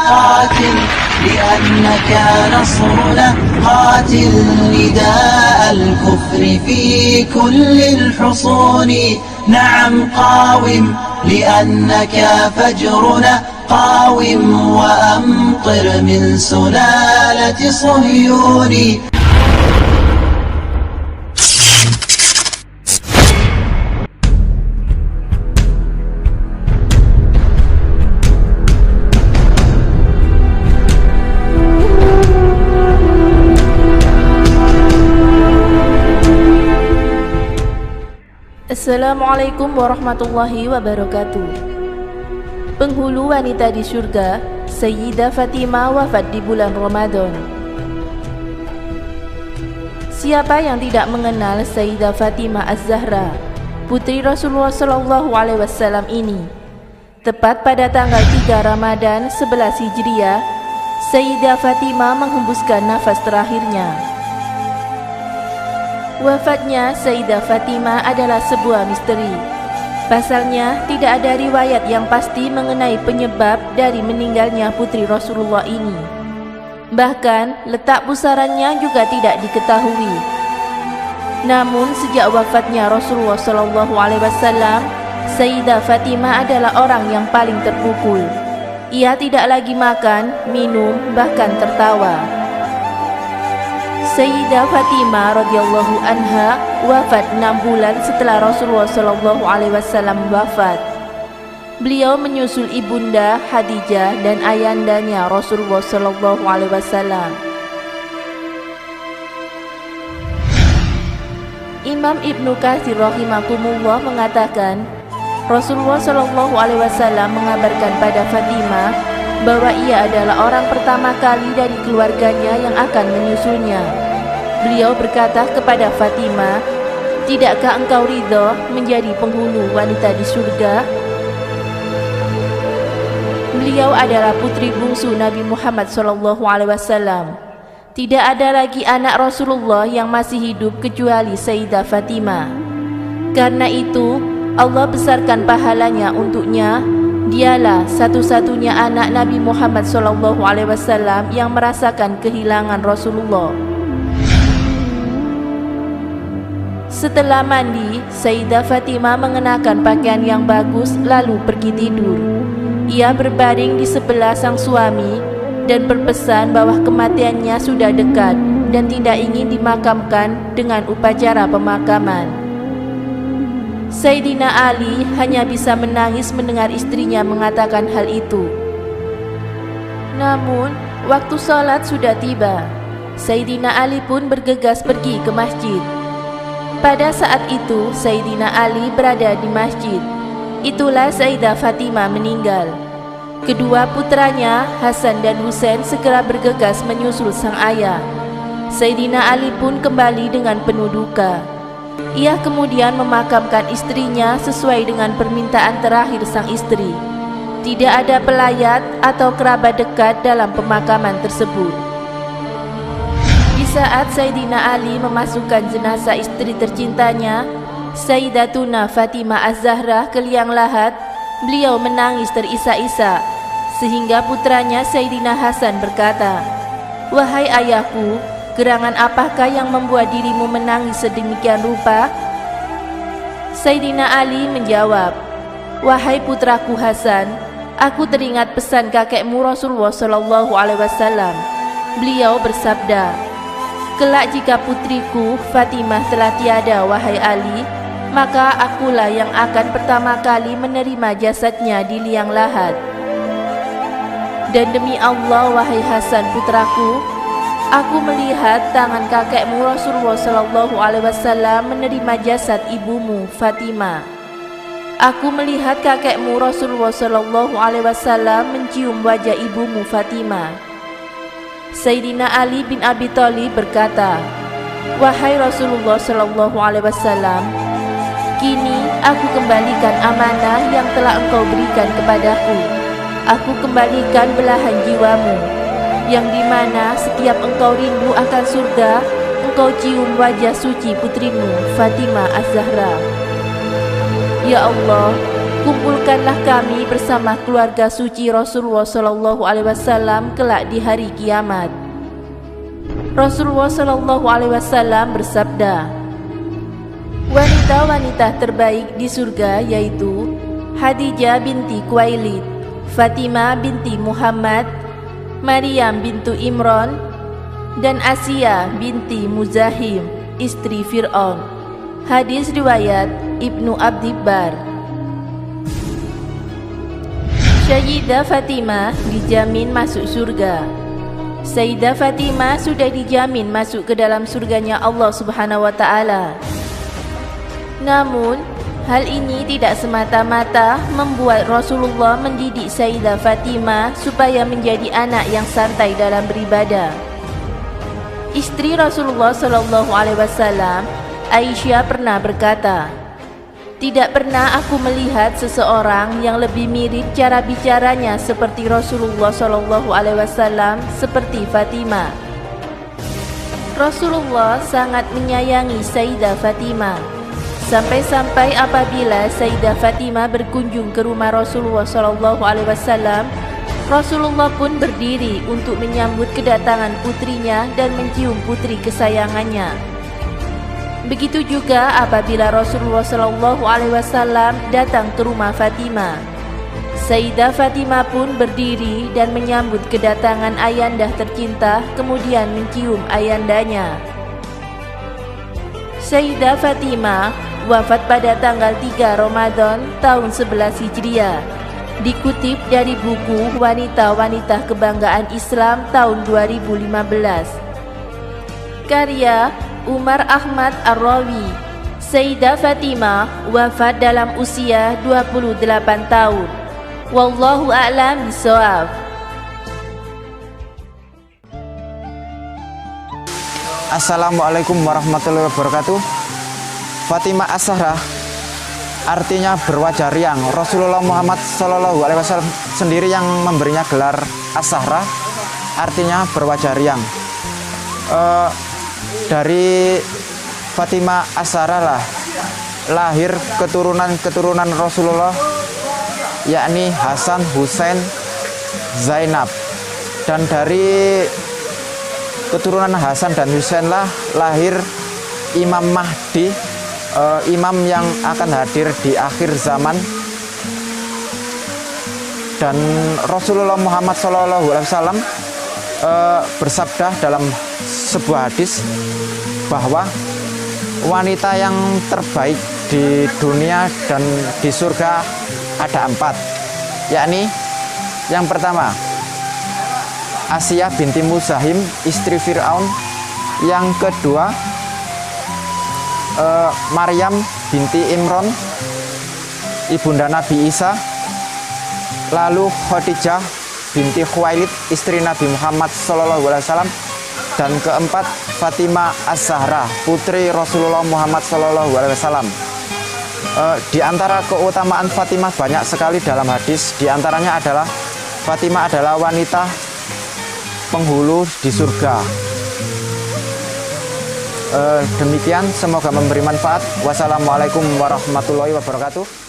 قاتل لأنك نصرنا، قاتل نداء الكفر في كل الحصون. نعم قاوم لأنك فجرنا، قاوم وأمطر من سلالة صهيون. Assalamualaikum warahmatullahi wabarakatuh. Penghulu wanita di surga, Sayyidah Fatimah wafat di bulan Ramadan. Siapa yang tidak mengenal Sayyidah Fatimah Az-Zahra, putri Rasulullah SAW ini? Tepat pada tanggal 3 Ramadan 11 Hijriah, Sayyidah Fatimah menghembuskan nafas terakhirnya. Wafatnya Sayyidah Fatimah adalah sebuah misteri. Pasalnya, tidak ada riwayat yang pasti mengenai penyebab dari meninggalnya putri Rasulullah ini. Bahkan, letak pusarannya juga tidak diketahui. Namun, sejak wafatnya Rasulullah SAW, Sayyidah Fatimah adalah orang yang paling terpukul. Ia tidak lagi makan, minum, bahkan tertawa. Sayyidah Fatimah radhiyallahu anha wafat 6 bulan setelah Rasulullah SAW wafat. Beliau menyusul ibunda Khadijah dan ayandanya Rasulullah SAW. Imam Ibnu Katsir rahimakumullah mengatakan, Rasulullah SAW mengabarkan pada Fatimah bahwa ia adalah orang pertama kali dari keluarganya yang akan menyusulnya. Beliau berkata kepada Fatimah, "Tidakkah engkau ridho menjadi penghulu wanita di surga?" Beliau adalah putri bungsu Nabi Muhammad SAW. Tidak ada lagi anak Rasulullah yang masih hidup kecuali Sayyidah Fatimah. Karena itu, Allah besarkan pahalanya untuknya. Dialah satu-satunya anak Nabi Muhammad SAW yang merasakan kehilangan Rasulullah. Setelah mandi, Sayyidah Fatimah mengenakan pakaian yang bagus lalu pergi tidur. Ia berbaring di sebelah sang suami dan berpesan bahwa kematiannya sudah dekat dan tidak ingin dimakamkan dengan upacara pemakaman. Sayyidina Ali hanya bisa menangis mendengar istrinya mengatakan hal itu. Namun, waktu sholat sudah tiba. Sayyidina Ali pun bergegas pergi ke masjid. Pada saat itu, Sayyidina Ali berada di masjid. Itulah Sayyidah Fatimah meninggal. Kedua putranya, Hasan dan Husain, segera bergegas menyusul sang ayah. Sayyidina Ali pun kembali dengan penuh duka. Ia kemudian memakamkan istrinya sesuai dengan permintaan terakhir sang istri. Tidak ada pelayat atau kerabat dekat dalam pemakaman tersebut. Di saat Sayyidina Ali memasukkan jenazah istri tercintanya, Sayyidatuna Fatimah Az-Zahra ke liang lahat, beliau menangis terisak-isak, sehingga putranya Sayyidina Hasan berkata, "Wahai ayahku, gerangan apakah yang membuat dirimu menangis sedemikian rupa?" Sayyidina Ali menjawab, "Wahai putraku Hasan, aku teringat pesan kakekmu Rasulullah SAW. Beliau bersabda, kelak jika putriku Fatimah telah tiada wahai Ali, maka akulah yang akan pertama kali menerima jasadnya di liang lahat. Dan demi Allah wahai Hasan putraku, aku melihat tangan kakekmu Rasulullah SAW menerima jasad ibumu Fatimah. Aku melihat kakekmu Rasulullah SAW mencium wajah ibumu Fatimah." Sayyidina Ali bin Abi Thalib berkata, "Wahai Rasulullah SAW, kini aku kembalikan amanah yang telah engkau berikan kepadaku. Aku kembalikan belahan jiwamu, yang dimana setiap engkau rindu akan surga, engkau cium wajah suci putrimu Fatimah Az-Zahra. Ya Allah, kumpulkanlah kami bersama keluarga suci Rasulullah Shallallahu Alaihi Wasallam kelak di hari kiamat. Rasulullah Shallallahu Alaihi Wasallam bersabda, wanita-wanita terbaik di surga yaitu Khadijah binti Khuwailid, Fatimah binti Muhammad, Maryam bintu Imran, dan Asia binti Muzahim, istri Fir'aun. Hadis riwayat Ibnu Abdibbar. Sayyidah Fatimah dijamin masuk surga. Sayyidah Fatimah sudah dijamin masuk ke dalam surganya Allah Subhanahu wa Ta'ala. Namun, hal ini tidak semata-mata membuat Rasulullah mendidik Sayyidah Fatimah supaya menjadi anak yang santai dalam beribadah. Istri Rasulullah Shallallahu Alaihi Wasallam, Aisyah, pernah berkata, tidak pernah aku melihat seseorang yang lebih mirip cara bicaranya seperti Rasulullah Shallallahu Alaihi Wasallam seperti Fatimah. Rasulullah sangat menyayangi Sayyidah Fatimah. Sampai-sampai apabila Sayyidah Fatimah berkunjung ke rumah Rasulullah Shallallahu Alaihi Wasallam, Rasulullah pun berdiri untuk menyambut kedatangan putrinya dan mencium putri kesayangannya. Begitu juga apabila Rasulullah Shallallahu Alaihi Wasallam datang ke rumah Fatimah, Sayyidah Fatimah pun berdiri dan menyambut kedatangan ayandah tercinta, kemudian mencium ayandanya. Sayyidah Fatimah wafat pada tanggal 3 Ramadan tahun 11 Hijriah. Dikutip dari buku Wanita-Wanita Kebanggaan Islam tahun 2015. Karya Umar Ahmad Ar-Rawi. Sayyidah Fatimah wafat dalam usia 28 tahun. Wallahu a'lam bishawab. Assalamualaikum warahmatullahi wabarakatuh. Fatimah As-Zahrah artinya berwajah riang. Rasulullah Muhammad Shallallahu Alaihi Wasallam sendiri yang memberinya gelar As-Zahrah, artinya berwajah riang. Dari Fatimah As-Zahrah lah lahir keturunan Rasulullah, yakni Hasan, Husain, Zainab. Dan dari keturunan Hasan dan Husain lah lahir Imam Mahdi, imam yang akan hadir di akhir zaman. Dan Rasulullah Muhammad SAW bersabda dalam sebuah hadis bahwa wanita yang terbaik di dunia dan di surga ada 4, yakni yang pertama Asia binti Muzahim, istri Fir'aun. Yang kedua Maryam binti Imran, ibunda Nabi Isa. Lalu Khadijah binti Khuwailid, istri Nabi Muhammad SAW. Dan keempat Fatimah Az-Zahrah, putri Rasulullah Muhammad SAW. Di antara keutamaan Fatimah banyak sekali dalam hadis. Di antaranya adalah Fatimah adalah wanita penghulu di surga. Demikian, semoga memberi manfaat. Wassalamualaikum warahmatullahi wabarakatuh.